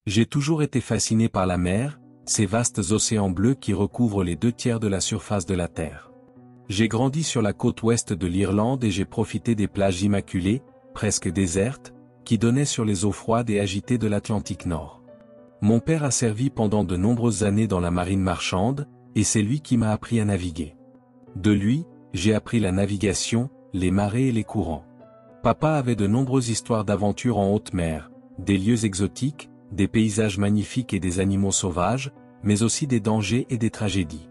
J'ai toujours été fasciné par la mer, ces vastes océans bleus qui recouvrent les 2/3 de la surface de la Terre. J'ai grandi sur la côte ouest de l'Irlande et j'ai profité des plages immaculées, presque désertes, qui donnaient sur les eaux froides et agitées de l'Atlantique Nord. Mon père a servi pendant de nombreuses années dans la marine marchande, et c'est lui qui m'a appris à naviguer. De lui, j'ai appris la navigation, les marées et les courants. Papa avait de nombreuses histoires d'aventures en haute mer, des lieux exotiques, des paysages magnifiques et des animaux sauvages, mais aussi des dangers et des tragédies.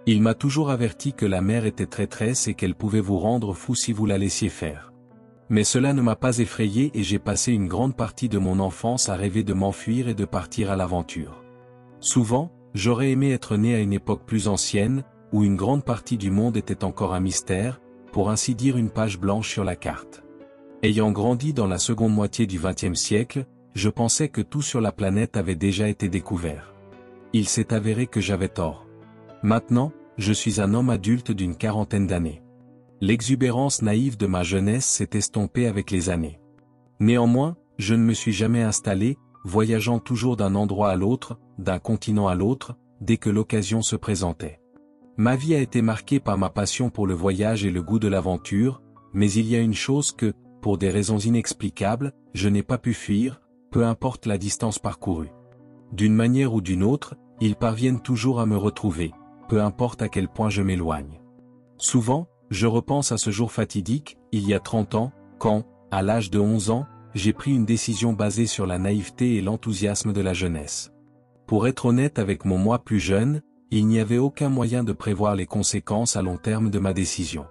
Il m'a toujours averti que la mer était traîtresse et qu'elle pouvait vous rendre fou si vous la laissiez faire. Mais cela ne m'a pas effrayé et j'ai passé une grande partie de mon enfance à rêver de m'enfuir et de partir à l'aventure. Souvent, j'aurais aimé être né à une époque plus ancienne, où une grande partie du monde était encore un mystère, pour ainsi dire une page blanche sur la carte. Ayant grandi dans la seconde moitié du XXe siècle, je pensais que tout sur la planète avait déjà été découvert. Il s'est avéré que j'avais tort. Maintenant, je suis un homme adulte d'une quarantaine d'années. L'exubérance naïve de ma jeunesse s'est estompée avec les années. Néanmoins, je ne me suis jamais installé, voyageant toujours d'un endroit à l'autre, d'un continent à l'autre, dès que l'occasion se présentait. Ma vie a été marquée par ma passion pour le voyage et le goût de l'aventure, mais il y a une chose que, pour des raisons inexplicables, je n'ai pas pu fuir, peu importe la distance parcourue. D'une manière ou d'une autre, ils parviennent toujours à me retrouver, peu importe à quel point je m'éloigne. Souvent, je repense à ce jour fatidique, il y a 30 ans, quand, à l'âge de 11 ans, j'ai pris une décision basée sur la naïveté et l'enthousiasme de la jeunesse. Pour être honnête avec mon moi plus jeune, il n'y avait aucun moyen de prévoir les conséquences à long terme de ma décision.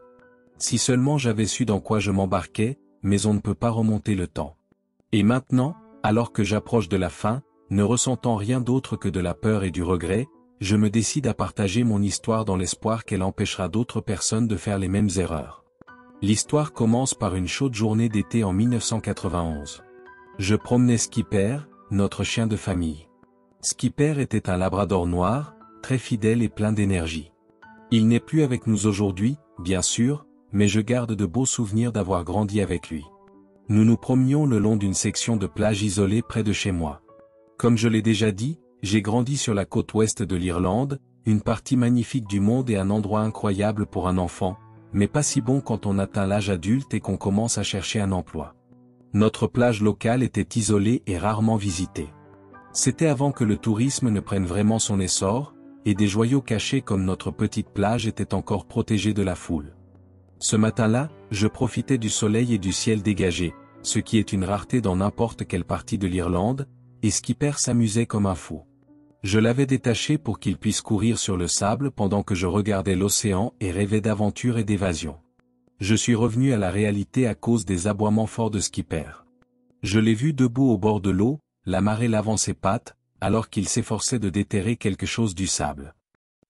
Si seulement j'avais su dans quoi je m'embarquais, mais on ne peut pas remonter le temps. Et maintenant, alors que j'approche de la fin, ne ressentant rien d'autre que de la peur et du regret, je me décide à partager mon histoire dans l'espoir qu'elle empêchera d'autres personnes de faire les mêmes erreurs. L'histoire commence par une chaude journée d'été en 1991. Je promenais Skipper, notre chien de famille. Skipper était un labrador noir, très fidèle et plein d'énergie. Il n'est plus avec nous aujourd'hui, bien sûr, mais je garde de beaux souvenirs d'avoir grandi avec lui. Nous nous promenions le long d'une section de plage isolée près de chez moi. Comme je l'ai déjà dit, j'ai grandi sur la côte ouest de l'Irlande, une partie magnifique du monde et un endroit incroyable pour un enfant, mais pas si bon quand on atteint l'âge adulte et qu'on commence à chercher un emploi. Notre plage locale était isolée et rarement visitée. C'était avant que le tourisme ne prenne vraiment son essor, et des joyaux cachés comme notre petite plage étaient encore protégés de la foule. Ce matin-là, je profitais du soleil et du ciel dégagé, ce qui est une rareté dans n'importe quelle partie de l'Irlande, et Skipper s'amusait comme un fou. Je l'avais détaché pour qu'il puisse courir sur le sable pendant que je regardais l'océan et rêvais d'aventure et d'évasion. Je suis revenu à la réalité à cause des aboiements forts de Skipper. Je l'ai vu debout au bord de l'eau, la marée lavant ses pattes, alors qu'il s'efforçait de déterrer quelque chose du sable.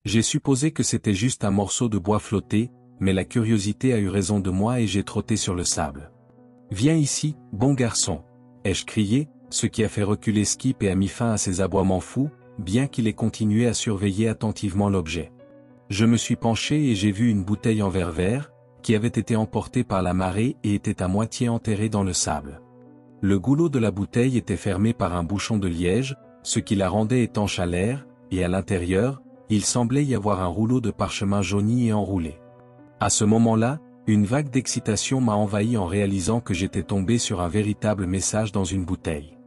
J'ai supposé que c'était juste un morceau de bois flotté, mais la curiosité a eu raison de moi et j'ai trotté sur le sable. « Viens ici, bon garçon !» ai-je crié, ce qui a fait reculer Skip et a mis fin à ses aboiements fous, bien qu'il ait continué à surveiller attentivement l'objet. Je me suis penché et j'ai vu une bouteille en verre vert, qui avait été emportée par la marée et était à moitié enterrée dans le sable. Le goulot de la bouteille était fermé par un bouchon de liège, ce qui la rendait étanche à l'air, et à l'intérieur, il semblait y avoir un rouleau de parchemin jauni et enroulé. À ce moment-là, une vague d'excitation m'a envahi en réalisant que j'étais tombé sur un véritable message dans une bouteille.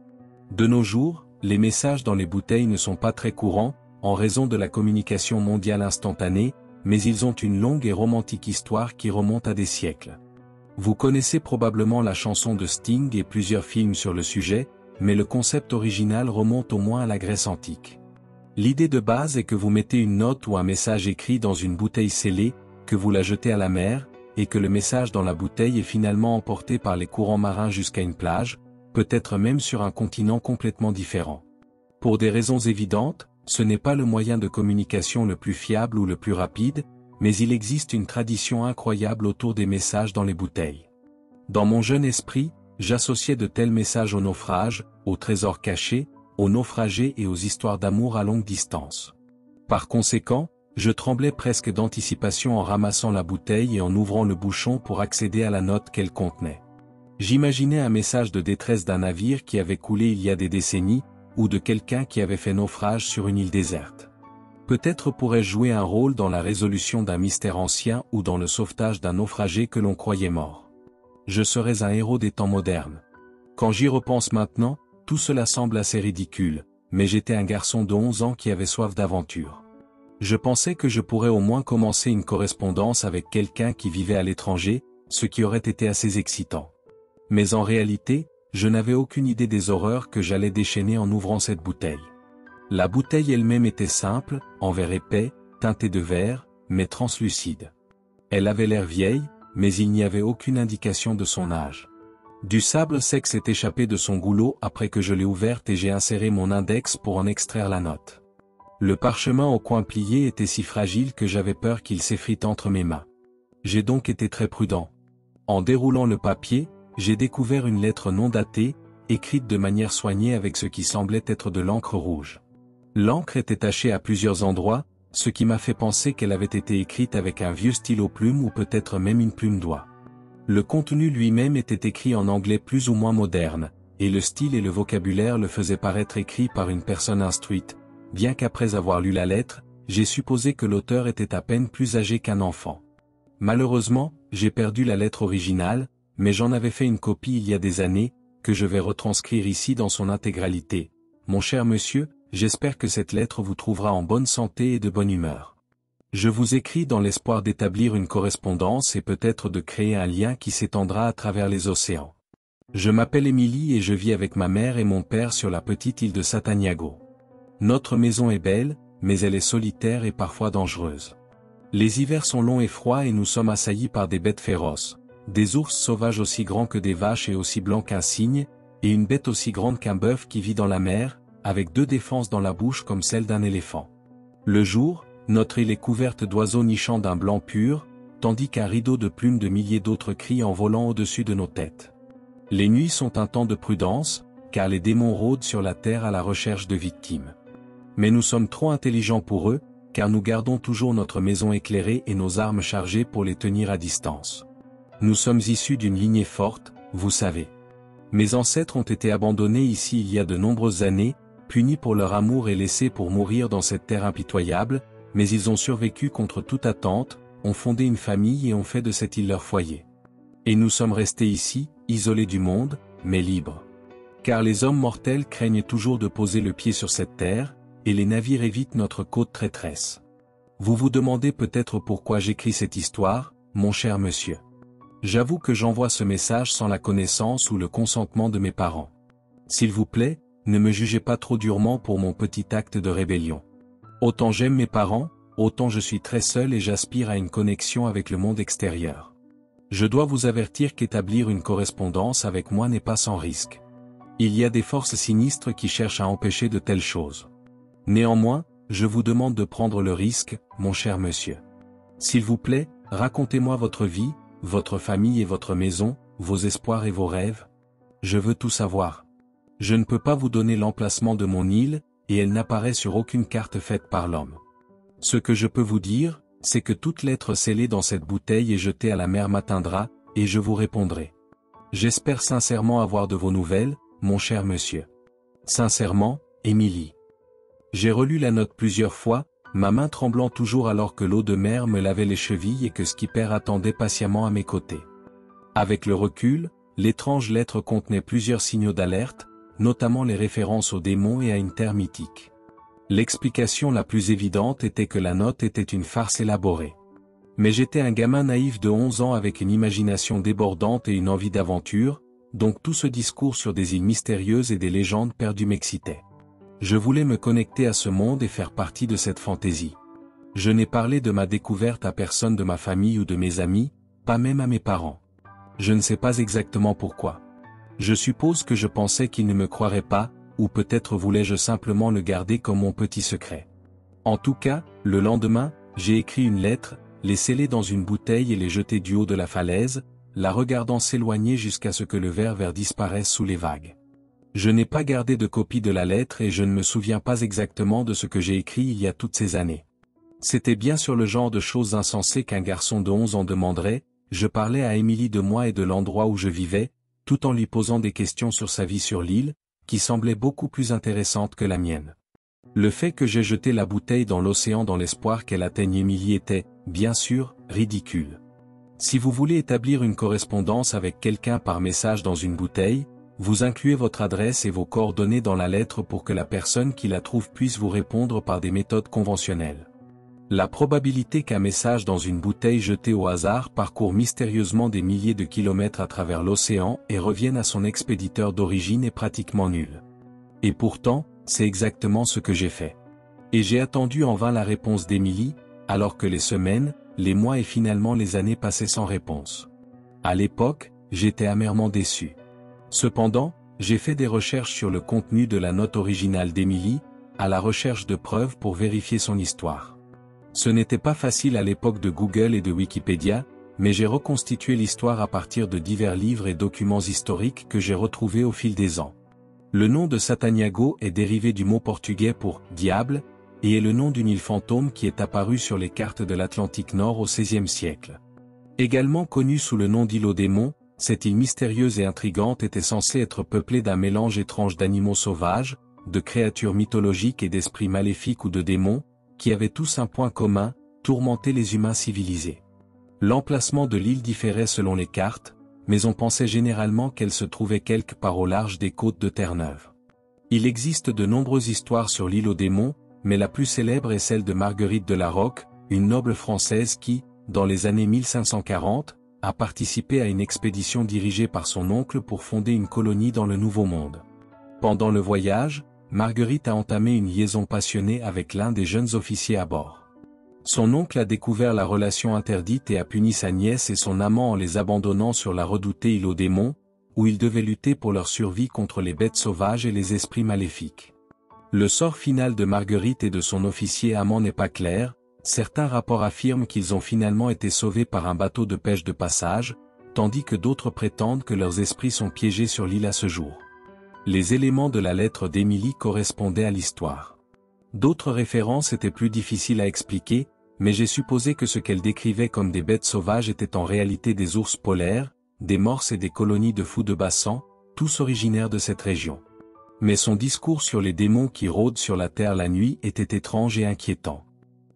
De nos jours, les messages dans les bouteilles ne sont pas très courants, en raison de la communication mondiale instantanée, mais ils ont une longue et romantique histoire qui remonte à des siècles. Vous connaissez probablement la chanson de Sting et plusieurs films sur le sujet, mais le concept original remonte au moins à la Grèce antique. L'idée de base est que vous mettez une note ou un message écrit dans une bouteille scellée, que vous la jetez à la mer, et que le message dans la bouteille est finalement emporté par les courants marins jusqu'à une plage, peut-être même sur un continent complètement différent. Pour des raisons évidentes, ce n'est pas le moyen de communication le plus fiable ou le plus rapide, mais il existe une tradition incroyable autour des messages dans les bouteilles. Dans mon jeune esprit, j'associais de tels messages au naufrage, aux trésors cachés, aux naufragés et aux histoires d'amour à longue distance. Par conséquent, je tremblais presque d'anticipation en ramassant la bouteille et en ouvrant le bouchon pour accéder à la note qu'elle contenait. J'imaginais un message de détresse d'un navire qui avait coulé il y a des décennies, ou de quelqu'un qui avait fait naufrage sur une île déserte. Peut-être pourrais-je jouer un rôle dans la résolution d'un mystère ancien ou dans le sauvetage d'un naufragé que l'on croyait mort. Je serais un héros des temps modernes. Quand j'y repense maintenant, tout cela semble assez ridicule, mais j'étais un garçon de 11 ans qui avait soif d'aventure. Je pensais que je pourrais au moins commencer une correspondance avec quelqu'un qui vivait à l'étranger, ce qui aurait été assez excitant. Mais en réalité, je n'avais aucune idée des horreurs que j'allais déchaîner en ouvrant cette bouteille. La bouteille elle-même était simple, en verre épais, teintée de vert, mais translucide. Elle avait l'air vieille, mais il n'y avait aucune indication de son âge. Du sable sec s'est échappé de son goulot après que je l'ai ouverte et j'ai inséré mon index pour en extraire la note. Le parchemin au coin plié était si fragile que j'avais peur qu'il s'effrite entre mes mains. J'ai donc été très prudent. En déroulant le papier, j'ai découvert une lettre non datée, écrite de manière soignée avec ce qui semblait être de l'encre rouge. L'encre était tachée à plusieurs endroits, ce qui m'a fait penser qu'elle avait été écrite avec un vieux stylo plume ou peut-être même une plume d'oie. Le contenu lui-même était écrit en anglais plus ou moins moderne, et le style et le vocabulaire le faisaient paraître écrit par une personne instruite, bien qu'après avoir lu la lettre, j'ai supposé que l'auteur était à peine plus âgé qu'un enfant. Malheureusement, j'ai perdu la lettre originale, mais j'en avais fait une copie il y a des années, que je vais retranscrire ici dans son intégralité. Mon cher monsieur, j'espère que cette lettre vous trouvera en bonne santé et de bonne humeur. Je vous écris dans l'espoir d'établir une correspondance et peut-être de créer un lien qui s'étendra à travers les océans. Je m'appelle Émilie et je vis avec ma mère et mon père sur la petite île de Sataniago. Notre maison est belle, mais elle est solitaire et parfois dangereuse. Les hivers sont longs et froids et nous sommes assaillis par des bêtes féroces, des ours sauvages aussi grands que des vaches et aussi blancs qu'un cygne, et une bête aussi grande qu'un bœuf qui vit dans la mer, avec 2 défenses dans la bouche comme celle d'un éléphant. Le jour, notre île est couverte d'oiseaux nichant d'un blanc pur, tandis qu'un rideau de plumes de milliers d'autres crient en volant au-dessus de nos têtes. Les nuits sont un temps de prudence, car les démons rôdent sur la terre à la recherche de victimes. Mais nous sommes trop intelligents pour eux, car nous gardons toujours notre maison éclairée et nos armes chargées pour les tenir à distance. Nous sommes issus d'une lignée forte, vous savez. Mes ancêtres ont été abandonnés ici il y a de nombreuses années, punis pour leur amour et laissés pour mourir dans cette terre impitoyable, mais ils ont survécu contre toute attente, ont fondé une famille et ont fait de cette île leur foyer. Et nous sommes restés ici, isolés du monde, mais libres. Car les hommes mortels craignent toujours de poser le pied sur cette terre, et les navires évitent notre côte traîtresse. Vous vous demandez peut-être pourquoi j'écris cette histoire, mon cher monsieur. J'avoue que j'envoie ce message sans la connaissance ou le consentement de mes parents. S'il vous plaît, ne me jugez pas trop durement pour mon petit acte de rébellion. Autant j'aime mes parents, autant je suis très seul et j'aspire à une connexion avec le monde extérieur. Je dois vous avertir qu'établir une correspondance avec moi n'est pas sans risque. Il y a des forces sinistres qui cherchent à empêcher de telles choses. Néanmoins, je vous demande de prendre le risque, mon cher monsieur. S'il vous plaît, racontez-moi votre vie, votre famille et votre maison, vos espoirs et vos rêves. Je veux tout savoir. Je ne peux pas vous donner l'emplacement de mon île, et elle n'apparaît sur aucune carte faite par l'homme. Ce que je peux vous dire, c'est que toute lettre scellée dans cette bouteille et jetée à la mer m'atteindra, et je vous répondrai. J'espère sincèrement avoir de vos nouvelles, mon cher monsieur. Sincèrement, Émilie. J'ai relu la note plusieurs fois, ma main tremblant toujours alors que l'eau de mer me lavait les chevilles et que Skipper attendait patiemment à mes côtés. Avec le recul, l'étrange lettre contenait plusieurs signaux d'alerte, notamment les références aux démons et à une terre mythique. L'explication la plus évidente était que la note était une farce élaborée. Mais j'étais un gamin naïf de 11 ans avec une imagination débordante et une envie d'aventure, donc tout ce discours sur des îles mystérieuses et des légendes perdues m'excitait. Je voulais me connecter à ce monde et faire partie de cette fantaisie. Je n'ai parlé de ma découverte à personne de ma famille ou de mes amis, pas même à mes parents. Je ne sais pas exactement pourquoi. Je suppose que je pensais qu'ils ne me croiraient pas, ou peut-être voulais-je simplement le garder comme mon petit secret. En tout cas, le lendemain, j'ai écrit une lettre, les sceller dans une bouteille et les jeter du haut de la falaise, la regardant s'éloigner jusqu'à ce que le verre disparaisse sous les vagues. Je n'ai pas gardé de copie de la lettre et je ne me souviens pas exactement de ce que j'ai écrit il y a toutes ces années. C'était bien sûr le genre de choses insensées qu'un garçon de 11 ans demanderait. Je parlais à Émilie de moi et de l'endroit où je vivais, tout en lui posant des questions sur sa vie sur l'île, qui semblait beaucoup plus intéressante que la mienne. Le fait que j'ai jeté la bouteille dans l'océan dans l'espoir qu'elle atteigne Émilie était, bien sûr, ridicule. Si vous voulez établir une correspondance avec quelqu'un par message dans une bouteille, vous incluez votre adresse et vos coordonnées dans la lettre pour que la personne qui la trouve puisse vous répondre par des méthodes conventionnelles. La probabilité qu'un message dans une bouteille jetée au hasard parcourt mystérieusement des milliers de kilomètres à travers l'océan et revienne à son expéditeur d'origine est pratiquement nulle. Et pourtant, c'est exactement ce que j'ai fait. Et j'ai attendu en vain la réponse d'Émilie, alors que les semaines, les mois et finalement les années passaient sans réponse. À l'époque, j'étais amèrement déçu. Cependant, j'ai fait des recherches sur le contenu de la note originale d'Émilie, à la recherche de preuves pour vérifier son histoire. Ce n'était pas facile à l'époque de Google et de Wikipédia, mais j'ai reconstitué l'histoire à partir de divers livres et documents historiques que j'ai retrouvés au fil des ans. Le nom de Sataniago est dérivé du mot portugais pour « diable » et est le nom d'une île fantôme qui est apparue sur les cartes de l'Atlantique Nord au XVIe siècle. Également connue sous le nom d'île aux démons, cette île mystérieuse et intrigante était censée être peuplée d'un mélange étrange d'animaux sauvages, de créatures mythologiques et d'esprits maléfiques ou de démons, qui avaient tous un point commun, tourmenter les humains civilisés. L'emplacement de l'île différait selon les cartes, mais on pensait généralement qu'elle se trouvait quelque part au large des côtes de Terre-Neuve. Il existe de nombreuses histoires sur l'île aux démons, mais la plus célèbre est celle de Marguerite de la Roque, une noble française qui, dans les années 1540, a participé à une expédition dirigée par son oncle pour fonder une colonie dans le Nouveau Monde. Pendant le voyage, Marguerite a entamé une liaison passionnée avec l'un des jeunes officiers à bord. Son oncle a découvert la relation interdite et a puni sa nièce et son amant en les abandonnant sur la redoutée île aux démons, où ils devaient lutter pour leur survie contre les bêtes sauvages et les esprits maléfiques. Le sort final de Marguerite et de son officier amant n'est pas clair, certains rapports affirment qu'ils ont finalement été sauvés par un bateau de pêche de passage, tandis que d'autres prétendent que leurs esprits sont piégés sur l'île à ce jour. Les éléments de la lettre d'Émilie correspondaient à l'histoire. D'autres références étaient plus difficiles à expliquer, mais j'ai supposé que ce qu'elle décrivait comme des bêtes sauvages étaient en réalité des ours polaires, des morses et des colonies de fous de bas-sang, tous originaires de cette région. Mais son discours sur les démons qui rôdent sur la terre la nuit était étrange et inquiétant.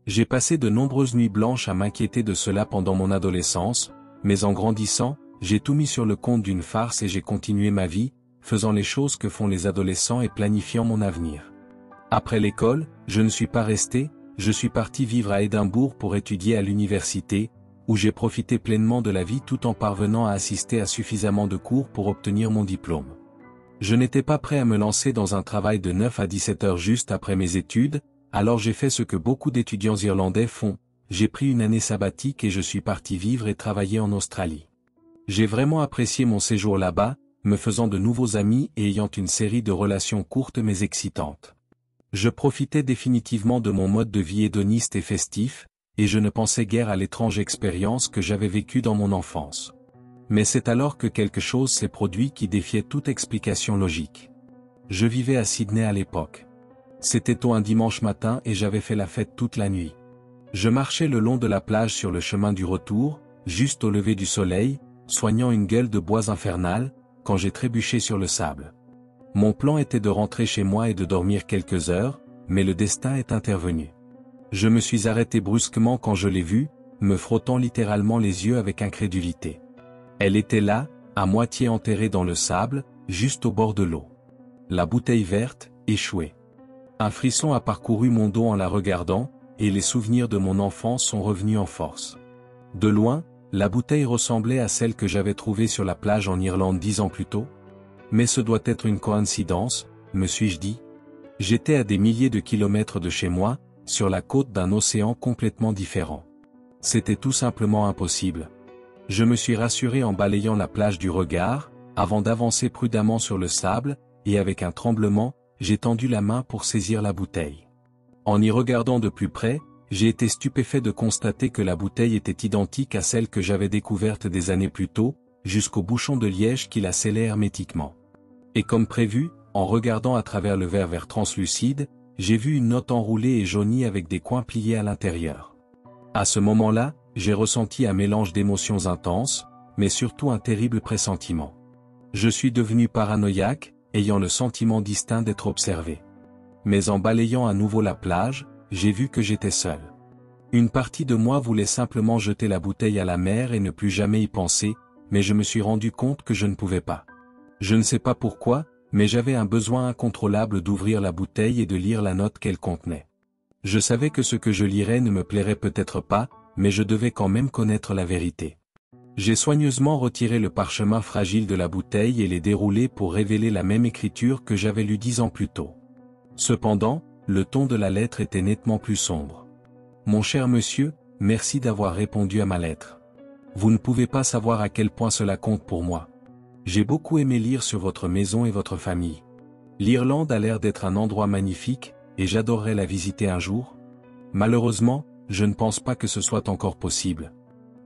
J'ai passé de nombreuses nuits blanches à m'inquiéter de cela pendant mon adolescence, mais en grandissant, j'ai tout mis sur le compte d'une farce et j'ai continué ma vie, faisant les choses que font les adolescents et planifiant mon avenir. Après l'école, je ne suis pas resté, je suis parti vivre à Édimbourg pour étudier à l'université, où j'ai profité pleinement de la vie tout en parvenant à assister à suffisamment de cours pour obtenir mon diplôme. Je n'étais pas prêt à me lancer dans un travail de 9 à 17 heures juste après mes études, alors j'ai fait ce que beaucoup d'étudiants irlandais font, j'ai pris une année sabbatique et je suis parti vivre et travailler en Australie. J'ai vraiment apprécié mon séjour là-bas, me faisant de nouveaux amis et ayant une série de relations courtes mais excitantes. Je profitais définitivement de mon mode de vie hédoniste et festif, et je ne pensais guère à l'étrange expérience que j'avais vécue dans mon enfance. Mais c'est alors que quelque chose s'est produit qui défiait toute explication logique. Je vivais à Sydney à l'époque. C'était tôt un dimanche matin et j'avais fait la fête toute la nuit. Je marchais le long de la plage sur le chemin du retour, juste au lever du soleil, soignant une gueule de bois infernale, quand j'ai trébuché sur le sable. Mon plan était de rentrer chez moi et de dormir quelques heures, mais le destin est intervenu. Je me suis arrêté brusquement quand je l'ai vue, me frottant littéralement les yeux avec incrédulité. Elle était là, à moitié enterrée dans le sable, juste au bord de l'eau. La bouteille verte, échouée. Un frisson a parcouru mon dos en la regardant, et les souvenirs de mon enfance sont revenus en force. De loin, la bouteille ressemblait à celle que j'avais trouvée sur la plage en Irlande 10 ans plus tôt. Mais ce doit être une coïncidence, me suis-je dit. J'étais à des milliers de kilomètres de chez moi, sur la côte d'un océan complètement différent. C'était tout simplement impossible. Je me suis rassuré en balayant la plage du regard, avant d'avancer prudemment sur le sable, et avec un tremblement, j'ai tendu la main pour saisir la bouteille. En y regardant de plus près, j'ai été stupéfait de constater que la bouteille était identique à celle que j'avais découverte des années plus tôt, jusqu'au bouchon de liège qui la scellait hermétiquement. Et comme prévu, en regardant à travers le verre translucide, j'ai vu une note enroulée et jaunie avec des coins pliés à l'intérieur. À ce moment-là, j'ai ressenti un mélange d'émotions intenses, mais surtout un terrible pressentiment. Je suis devenu paranoïaque, ayant le sentiment distinct d'être observé. Mais en balayant à nouveau la plage, j'ai vu que j'étais seul. Une partie de moi voulait simplement jeter la bouteille à la mer et ne plus jamais y penser, mais je me suis rendu compte que je ne pouvais pas. Je ne sais pas pourquoi, mais j'avais un besoin incontrôlable d'ouvrir la bouteille et de lire la note qu'elle contenait. Je savais que ce que je lirais ne me plairait peut-être pas, mais je devais quand même connaître la vérité. J'ai soigneusement retiré le parchemin fragile de la bouteille et l'ai déroulé pour révéler la même écriture que j'avais lue 10 ans plus tôt. Cependant, le ton de la lettre était nettement plus sombre. Mon cher monsieur, merci d'avoir répondu à ma lettre. Vous ne pouvez pas savoir à quel point cela compte pour moi. J'ai beaucoup aimé lire sur votre maison et votre famille. L'Irlande a l'air d'être un endroit magnifique, et j'adorerais la visiter un jour. Malheureusement, je ne pense pas que ce soit encore possible.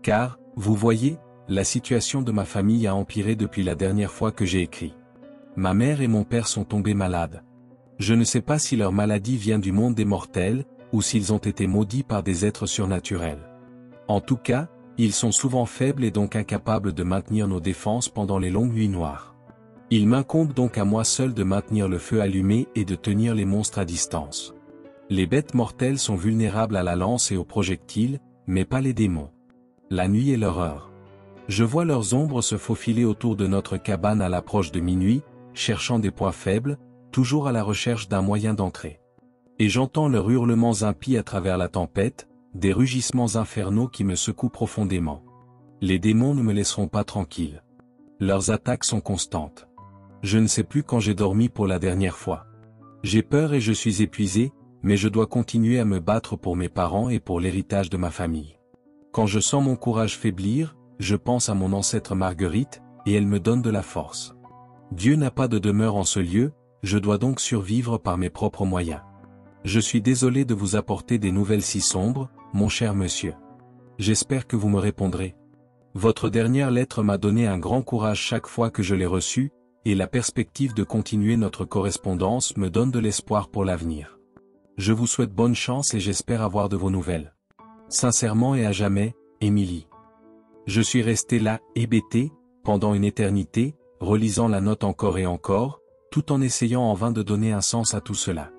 Car, vous voyez, la situation de ma famille a empiré depuis la dernière fois que j'ai écrit. Ma mère et mon père sont tombés malades. Je ne sais pas si leur maladie vient du monde des mortels, ou s'ils ont été maudits par des êtres surnaturels. En tout cas, ils sont souvent faibles et donc incapables de maintenir nos défenses pendant les longues nuits noires. Il m'incombe donc à moi seul de maintenir le feu allumé et de tenir les monstres à distance. Les bêtes mortelles sont vulnérables à la lance et aux projectiles, mais pas les démons. La nuit est leur heure. Je vois leurs ombres se faufiler autour de notre cabane à l'approche de minuit, cherchant des points faibles, toujours à la recherche d'un moyen d'entrer. Et j'entends leurs hurlements impies à travers la tempête, des rugissements infernaux qui me secouent profondément. Les démons ne me laisseront pas tranquille. Leurs attaques sont constantes. Je ne sais plus quand j'ai dormi pour la dernière fois. J'ai peur et je suis épuisé, mais je dois continuer à me battre pour mes parents et pour l'héritage de ma famille. Quand je sens mon courage faiblir, je pense à mon ancêtre Marguerite, et elle me donne de la force. Dieu n'a pas de demeure en ce lieu, je dois donc survivre par mes propres moyens. Je suis désolé de vous apporter des nouvelles si sombres, mon cher monsieur. J'espère que vous me répondrez. Votre dernière lettre m'a donné un grand courage chaque fois que je l'ai reçue, et la perspective de continuer notre correspondance me donne de l'espoir pour l'avenir. Je vous souhaite bonne chance et j'espère avoir de vos nouvelles. Sincèrement et à jamais, Émilie. Je suis resté là, hébété, pendant une éternité, relisant la note encore et encore, tout en essayant en vain de donner un sens à tout cela.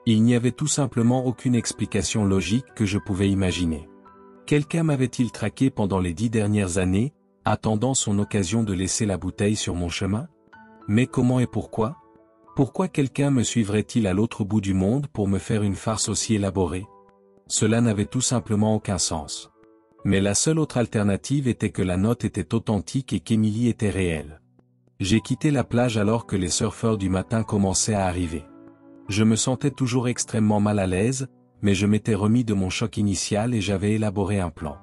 Il n'y avait tout simplement aucune explication logique que je pouvais imaginer. Quelqu'un m'avait-il traqué pendant les 10 dernières années, attendant son occasion de laisser la bouteille sur mon chemin? Mais comment et pourquoi? Pourquoi quelqu'un me suivrait-il à l'autre bout du monde pour me faire une farce aussi élaborée? Cela n'avait tout simplement aucun sens. Mais la seule autre alternative était que la note était authentique et qu'Émilie était réelle. J'ai quitté la plage alors que les surfeurs du matin commençaient à arriver. Je me sentais toujours extrêmement mal à l'aise, mais je m'étais remis de mon choc initial et j'avais élaboré un plan.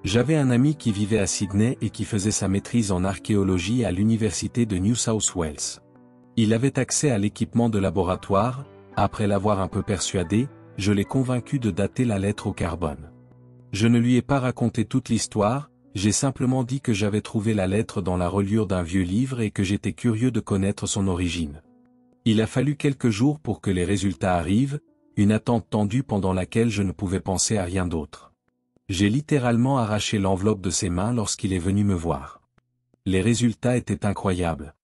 J'avais un ami qui vivait à Sydney et qui faisait sa maîtrise en archéologie à l'université de New South Wales. Il avait accès à l'équipement de laboratoire, après l'avoir un peu persuadé, je l'ai convaincu de dater la lettre au carbone. Je ne lui ai pas raconté toute l'histoire, j'ai simplement dit que j'avais trouvé la lettre dans la reliure d'un vieux livre et que j'étais curieux de connaître son origine. Il a fallu quelques jours pour que les résultats arrivent, une attente tendue pendant laquelle je ne pouvais penser à rien d'autre. J'ai littéralement arraché l'enveloppe de ses mains lorsqu'il est venu me voir. Les résultats étaient incroyables.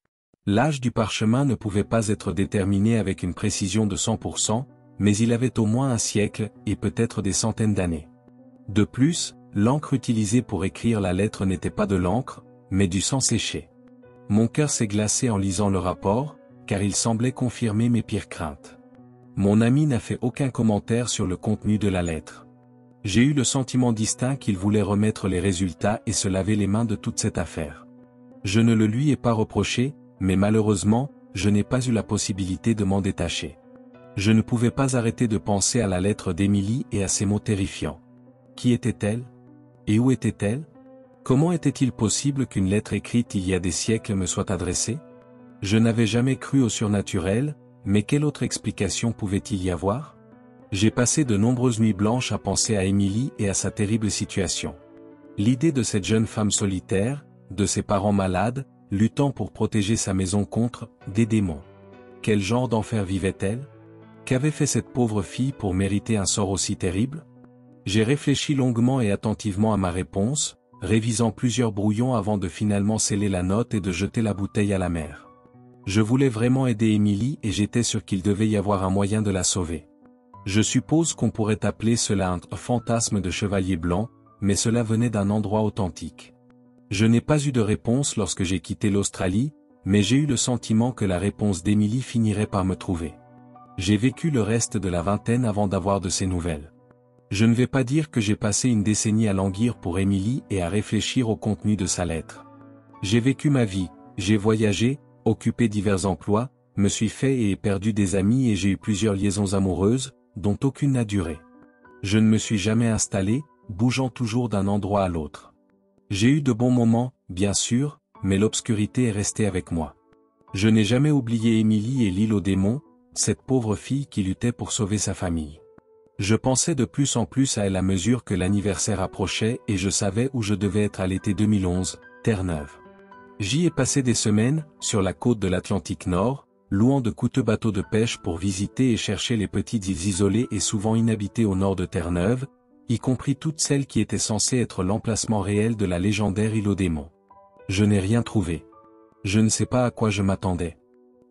L'âge du parchemin ne pouvait pas être déterminé avec une précision de 100%, mais il avait au moins un siècle, et peut-être des centaines d'années. De plus, l'encre utilisée pour écrire la lettre n'était pas de l'encre, mais du sang séché. Mon cœur s'est glacé en lisant le rapport, car il semblait confirmer mes pires craintes. Mon ami n'a fait aucun commentaire sur le contenu de la lettre. J'ai eu le sentiment distinct qu'il voulait remettre les résultats et se laver les mains de toute cette affaire. Je ne le lui ai pas reproché, mais malheureusement, je n'ai pas eu la possibilité de m'en détacher. Je ne pouvais pas arrêter de penser à la lettre d'Émilie et à ses mots terrifiants. Qui était-elle? Et où était-elle? Comment était-il possible qu'une lettre écrite il y a des siècles me soit adressée? Je n'avais jamais cru au surnaturel, mais quelle autre explication pouvait-il y avoir? J'ai passé de nombreuses nuits blanches à penser à Émilie et à sa terrible situation. L'idée de cette jeune femme solitaire, de ses parents malades, luttant pour protéger sa maison contre des démons. Quel genre d'enfer vivait-elle? Qu'avait fait cette pauvre fille pour mériter un sort aussi terrible? J'ai réfléchi longuement et attentivement à ma réponse, révisant plusieurs brouillons avant de finalement sceller la note et de jeter la bouteille à la mer. Je voulais vraiment aider Émilie et j'étais sûr qu'il devait y avoir un moyen de la sauver. Je suppose qu'on pourrait appeler cela un fantasme de chevalier blanc, mais cela venait d'un endroit authentique. Je n'ai pas eu de réponse lorsque j'ai quitté l'Australie, mais j'ai eu le sentiment que la réponse d'Émilie finirait par me trouver. J'ai vécu le reste de la vingtaine avant d'avoir de ses nouvelles. Je ne vais pas dire que j'ai passé une décennie à languir pour Émilie et à réfléchir au contenu de sa lettre. J'ai vécu ma vie, j'ai voyagé, occupé divers emplois, me suis fait et perdu des amis et j'ai eu plusieurs liaisons amoureuses, dont aucune n'a duré. Je ne me suis jamais installé, bougeant toujours d'un endroit à l'autre. J'ai eu de bons moments, bien sûr, mais l'obscurité est restée avec moi. Je n'ai jamais oublié Émilie et l'île aux démons, cette pauvre fille qui luttait pour sauver sa famille. Je pensais de plus en plus à elle à mesure que l'anniversaire approchait et je savais où je devais être à l'été 2011, Terre-Neuve. J'y ai passé des semaines, sur la côte de l'Atlantique Nord, louant de coûteux bateaux de pêche pour visiter et chercher les petites îles isolées et souvent inhabitées au nord de Terre-Neuve, y compris toutes celles qui étaient censées être l'emplacement réel de la légendaire île aux démons. Je n'ai rien trouvé. Je ne sais pas à quoi je m'attendais.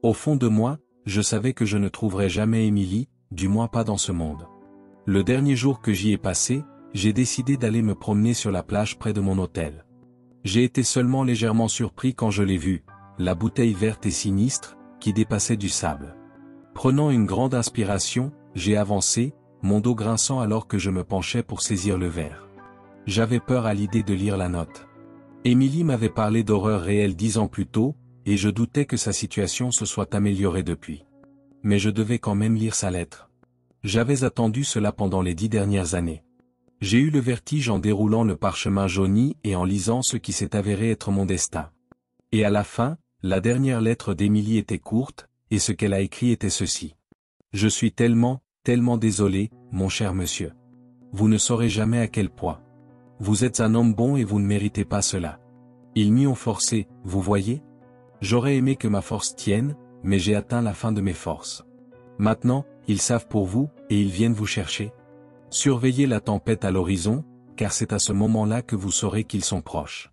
Au fond de moi, je savais que je ne trouverais jamais Émilie, du moins pas dans ce monde. Le dernier jour que j'y ai passé, j'ai décidé d'aller me promener sur la plage près de mon hôtel. J'ai été seulement légèrement surpris quand je l'ai vue, la bouteille verte et sinistre, qui dépassait du sable. Prenant une grande inspiration, j'ai avancé, mon dos grinçant alors que je me penchais pour saisir le verre. J'avais peur à l'idée de lire la note. Émilie m'avait parlé d'horreurs réelles 10 ans plus tôt, et je doutais que sa situation se soit améliorée depuis. Mais je devais quand même lire sa lettre. J'avais attendu cela pendant les 10 dernières années. J'ai eu le vertige en déroulant le parchemin jauni et en lisant ce qui s'est avéré être mon destin. Et à la fin, la dernière lettre d'Émilie était courte, et ce qu'elle a écrit était ceci. Je suis tellement désolé, mon cher monsieur. Vous ne saurez jamais à quel point. Vous êtes un homme bon et vous ne méritez pas cela. Ils m'y ont forcé, vous voyez? J'aurais aimé que ma force tienne, mais j'ai atteint la fin de mes forces. Maintenant, ils savent pour vous, et ils viennent vous chercher. Surveillez la tempête à l'horizon, car c'est à ce moment-là que vous saurez qu'ils sont proches.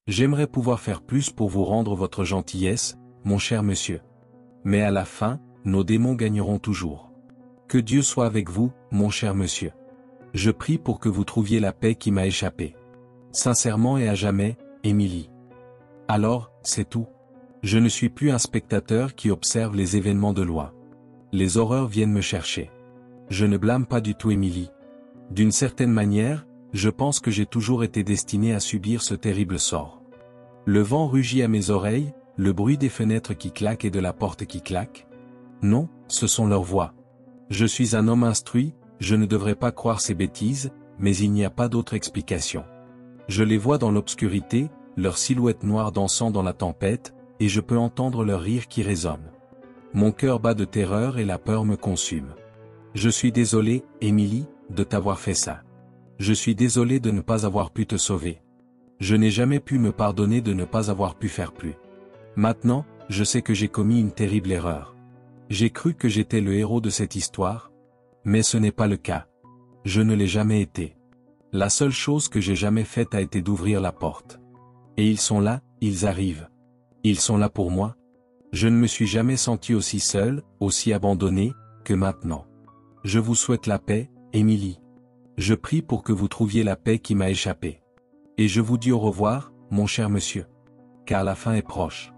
J'aimerais pouvoir faire plus pour vous rendre votre gentillesse, mon cher monsieur. Mais à la fin, nos démons gagneront toujours. Que Dieu soit avec vous, mon cher monsieur. Je prie pour que vous trouviez la paix qui m'a échappé. Sincèrement et à jamais, Émilie. Alors, c'est tout. Je ne suis plus un spectateur qui observe les événements de loin. Les horreurs viennent me chercher. Je ne blâme pas du tout Émilie. D'une certaine manière, je pense que j'ai toujours été destiné à subir ce terrible sort. Le vent rugit à mes oreilles, le bruit des fenêtres qui claquent et de la porte qui claque. Non, ce sont leurs voix. Je suis un homme instruit, je ne devrais pas croire ces bêtises, mais il n'y a pas d'autre explication. Je les vois dans l'obscurité, leurs silhouettes noires dansant dans la tempête, et je peux entendre leur rire qui résonne. Mon cœur bat de terreur et la peur me consume. Je suis désolé, Émilie, de t'avoir fait ça. Je suis désolé de ne pas avoir pu te sauver. Je n'ai jamais pu me pardonner de ne pas avoir pu faire plus. Maintenant, je sais que j'ai commis une terrible erreur. J'ai cru que j'étais le héros de cette histoire, mais ce n'est pas le cas. Je ne l'ai jamais été. La seule chose que j'ai jamais faite a été d'ouvrir la porte. Et ils sont là, ils arrivent. Ils sont là pour moi. Je ne me suis jamais senti aussi seul, aussi abandonné, que maintenant. Je vous souhaite la paix, Émilie. Je prie pour que vous trouviez la paix qui m'a échappé. Et je vous dis au revoir, mon cher monsieur. Car la fin est proche.